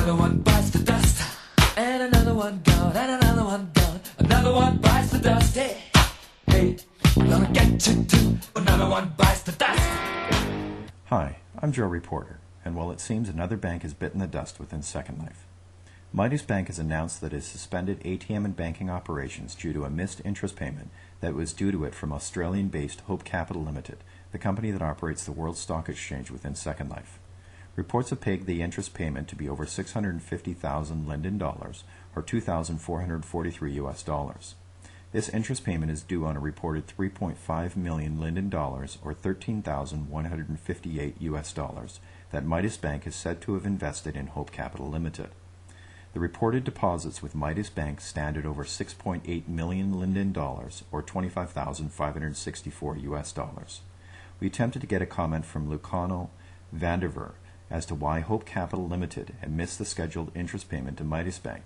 Another one bites the dust, and another one gone, and another one gone. Another one bites the dust, hey, hey, I'm gonna get you too. Another one bites the dust. Hi, I'm Joe Reporter, and while it seems another bank has bitten the dust within Second Life, Midas Bank has announced that it has suspended ATM and banking operations due to a missed interest payment that was due to it from Australian-based Hope Capital Limited, the company that operates the World Stock Exchange within Second Life. Reports have pegged the interest payment to be over 650,000 Linden dollars, or $2,443 US. This interest payment is due on a reported 3.5 million Linden dollars, or $13,158 US, that Midas Bank is said to have invested in Hope Capital Limited. The reported deposits with Midas Bank stand at over 6.8 million Linden dollars, or $25,564 US. We attempted to get a comment from Lucano Vanderver as to why Hope Capital Limited had missed the scheduled interest payment to Midas Bank.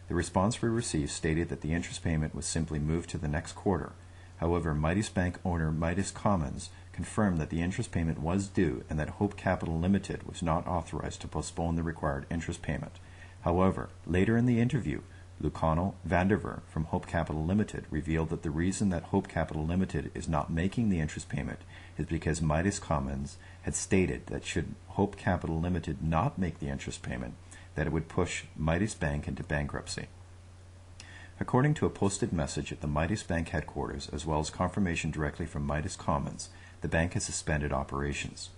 The response we received stated that the interest payment was simply moved to the next quarter. However, Midas Bank owner Midas Commons confirmed that the interest payment was due and that Hope Capital Limited was not authorized to postpone the required interest payment. However, later in the interview, Lucano Vanderver from Hope Capital Limited revealed that the reason that Hope Capital Limited is not making the interest payment is because Midas Commons had stated that should Hope Capital Limited not make the interest payment, that it would push Midas Bank into bankruptcy. According to a posted message at the Midas Bank headquarters, as well as confirmation directly from Midas Commons, the bank has suspended operations.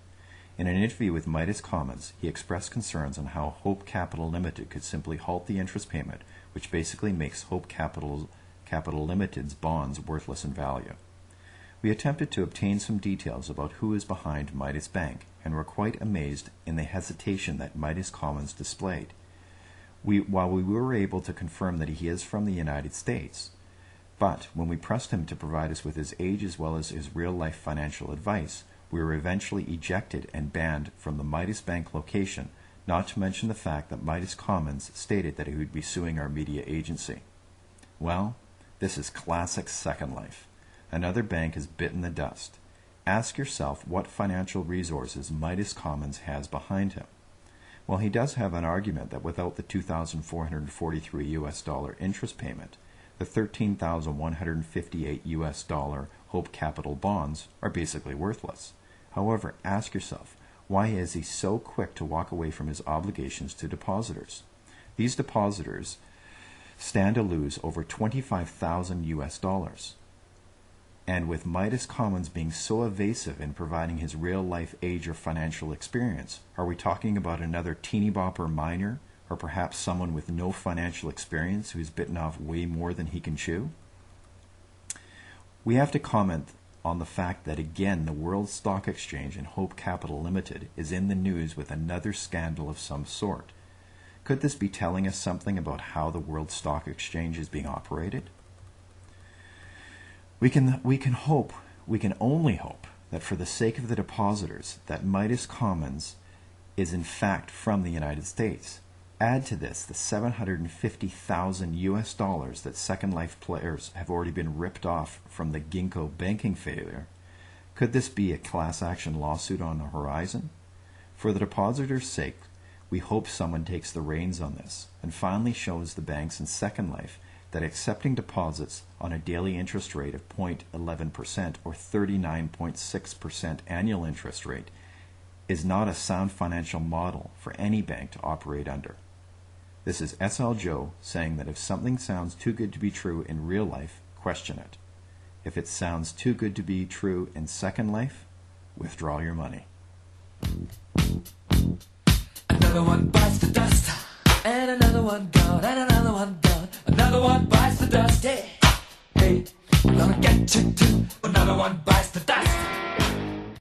In an interview with Midas Commons, he expressed concerns on how Hope Capital Limited could simply halt the interest payment, which basically makes Hope Capital Limited's bonds worthless in value. We attempted to obtain some details about who is behind Midas Bank, and were quite amazed in the hesitation that Midas Commons displayed. While we were able to confirm that he is from the United States, but when we pressed him to provide us with his age as well as his real-life financial advice, we were eventually ejected and banned from the Midas Bank location, not to mention the fact that Midas Commons stated that he would be suing our media agency. Well, this is classic Second Life. Another bank has bitten the dust. Ask yourself what financial resources Midas Commons has behind him. Well, he does have an argument that without the $2,443 US interest payment, the $13,158 US Hope Capital bonds are basically worthless. However, ask yourself, why is he so quick to walk away from his obligations to depositors? These depositors stand to lose over $25,000 US. And with Midas Commons being so evasive in providing his real-life age or financial experience, are we talking about another teeny-bopper minor, or perhaps someone with no financial experience who's bitten off way more than he can chew? We have to comment on the fact that again the World Stock Exchange and Hope Capital Limited is in the news with another scandal of some sort. Could this be telling us something about how the World Stock Exchange is being operated? We can only hope that for the sake of the depositors that Midas Commons is in fact from the United States. Add to this the $750,000 US that Second Life players have already been ripped off from the Ginkgo banking failure. Could this be a class action lawsuit on the horizon? For the depositors' sake, we hope someone takes the reins on this and finally shows the banks in Second Life that accepting deposits on a daily interest rate of 0.11% or 39.6% annual interest rate is not a sound financial model for any bank to operate under. This is SLJoe saying that if something sounds too good to be true in real life, question it. If it sounds too good to be true in Second Life, withdraw your money. Another one bites the dust, and another one gone, and another one gone. Another one bites the dust, hey, hey, I'm gonna get you too. Another one bites